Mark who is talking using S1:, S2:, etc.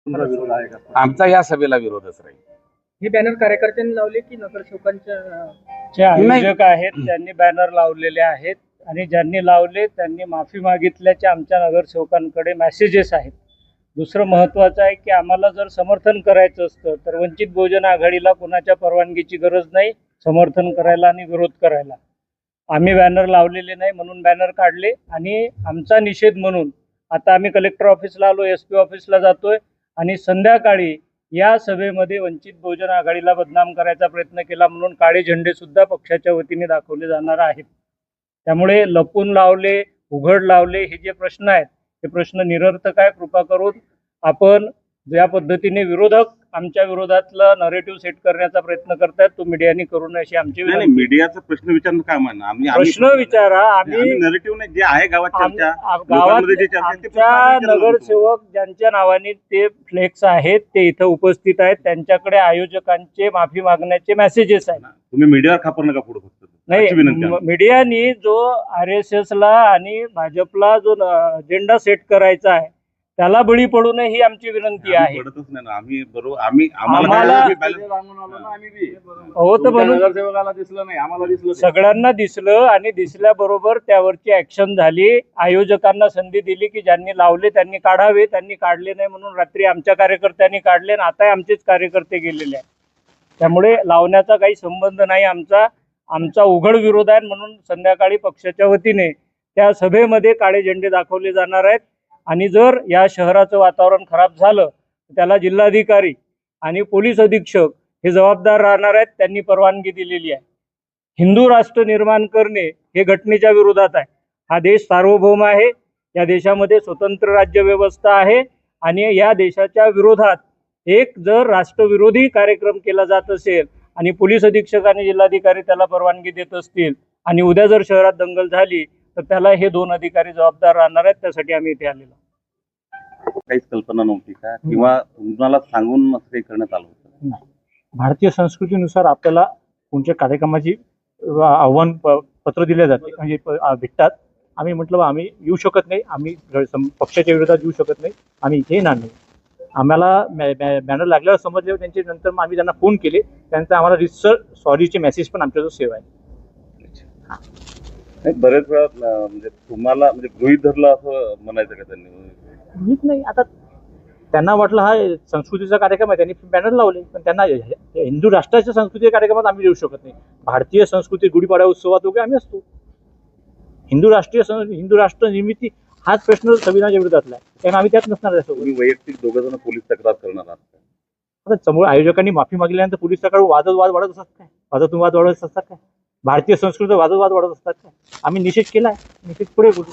S1: तुमचा विरोध आहे का?
S2: आमचा या सभेला विरोधच राहील.
S3: हे बॅनर कार्यकर्त्यांनी लावले की नगरसेवकांच्या
S4: जे आयोजक आहेत त्यांनी बॅनर लावलेले आहेत आणि ज्यांनी लावले त्यांनी माफी मागितल्याचे आमच्या नगरसेवकांकडे मेसेजेस आहेत. दुसरं महत्त्वाचं आहे की आम्हाला जर समर्थन करायचं असतं तर वंचित बहुजन आघाडीला कोणाच्या परवानगीची गरज नाही समर्थन करायला आणि विरोध करायला. आम्ही बॅनर लावलेले नाही म्हणून बॅनर काढले आणि आमचा निषेध म्हणून आता आम्ही कलेक्टर ऑफिसला आलो, SP ऑफिसला जातोय आणि संध्याकाळी या सभेमध्ये वंचित बहुजन आघाडीला बदनाम करायचा प्रयत्न केला म्हणून काळे झेंडे सुद्धा पक्षाच्या वतीने दाखवले जाणार आहेत. त्यामुळे लपून लावले उघड लावले हे जे प्रश्न आहेत हे प्रश्न निरर्थक आहे. कृपा करून आपण ज्या पद्धतीने विरोधक आमच्या विरोधातला नरेटिव्ह सेट करण्याचा प्रयत्न करतायत तो मीडियाने करू नये अशी आमची
S1: नाही,
S4: विनंती.
S1: मीडियाचा प्रश्न विचारणं काय म्हणणं आम्ही
S4: प्रश्न विचारा. आम्ही
S1: नरेटिव्ह नाही जे आहे गावात चर्चा
S4: गावात
S1: लोकांमध्ये जे चर्चा आहे ते प्रश्न
S4: आमच्या
S1: आम्ही विचारणार होतो.
S4: नगरसेवक ज्यांच्या नावाने ते फ्लेक्स आहेत ते इथं उपस्थित आहेत त्यांच्याकडे आयोजकांचे माफी मागण्याचे मेसेजेस आहेत.
S1: तुम्ही मीडियावर खापर नका पुढे फक्त अशी विनंती
S4: नाही
S1: आहे.
S4: मीडियानी जो RSS ला आणि भाजपला जो अजेंडा सेट करायचा आहे त्याला बळी पडू नये ही आमची विनंती आहे.
S1: आम्ही पडतच नाही ना आम्ही बरोबर आम्ही
S4: आम्हाला-
S1: आम्ही balance-
S4: हो तर म्हणून
S1: नगरसेवकाला दिसलं नाही आम्हाला दिसलं
S4: सगळ्यांना दिसलं आणि दिसल्याबरोबर त्यावरची ऍक्शन झाली. आयोजकांना संधी दिली की ज्यांनी लावले त्यांनी काढावे, त्यांनी काढले नाही म्हणून रात्री आमच्या कार्यकर्त्यांनी काढले आणि आता आमचेच कार्यकर्ते गेलेले आहेत. त्यामुळे लावण्याचा काही संबंध नाही आमचा उघड विरोध आहे. म्हणून संध्याकाळी पक्षाच्या वतीने त्या सभेमध्ये काळे झेंडे दाखवले जाणार आहेत आणि जर या शहराचं वातावरण खराब झालं तर त्याला जिल्हाधिकारी आणि पोलीस अधीक्षक हे जबाबदार राहणार आहेत. त्यांनी परवानगी दिलेली आहे. हिंदू राष्ट्र निर्माण करणे हे घटनेच्या विरोधात आहे. हा देश सार्वभौम आहे. या देशामध्ये स्वतंत्र राज्य व्यवस्था आहे आणि या देशाच्या विरोधात एक जर राष्ट्रविरोधी कार्यक्रम केला जात असेल आणि पोलीस अधीक्षक आणि जिल्हाधिकारी त्याला परवानगी देत असतील आणि उद्या जर शहरात दंगल झाली तर त्याला हे 2 अधिकारी जबाबदार राहणार आहेत. त्यासाठी आम्ही इथे आलेलो.
S1: काहीच कल्पना नव्हती का किंवा तुम्हाला सांगून असं काही करण्यात आलं होतं?
S5: भारतीय संस्कृतीनुसार आपल्याला कोणत्या कार्यक्रमाची आव्हान पत्र दिले जाते म्हणजे भेटतात. आम्ही म्हटलं आम्ही येऊ शकत नाही, आम्ही पक्षाच्या विरोधात येऊ शकत नाही, आम्ही इथे येणार नाही. आम्हाला बॅनर लागल्यावर समजले त्यांचे नंतर मग आम्ही त्यांना फोन केले. त्यांचा आम्हाला रिसर सॉरीचे मेसेज पण आमच्याजवळ सेव्ह आहे.
S1: नाही, बरेच वेळा म्हणजे तुम्हाला म्हणजे गृहीत धरलं असं म्हणायचं का त्यांनी?
S5: माहित नाही आता त्यांना वाटलं हा संस्कृतीचा कार्यक्रम आहे त्यांनी बॅनर लावले पण त्यांना हिंदू राष्ट्राच्या संस्कृतीच्या कार्यक्रमात आम्ही येऊ शकत नाही. भारतीय संस्कृती गुढीपाडवा उत्सवात वगैरे आम्ही असतो. हिंदू राष्ट्र निर्मिती हाच प्रश्न संविधानाच्या विरोधातला आहे त्यामुळे आम्ही त्यात नसणार आहे.
S1: तुम्ही वैयक्तिक 2 जण पोलीस तक्रार करणार आहात का?
S5: आता समोर आयोजकांनी माफी मागितल्यानंतर पोलिसांकडे वादविवाद वाढत असतात काय? वादविवाद वाढत असतात काय? भारतीय संस्कृती वादविवाद वाढत असतात काय? आम्ही निषेध केलाय, निषेध पुढे बोलू.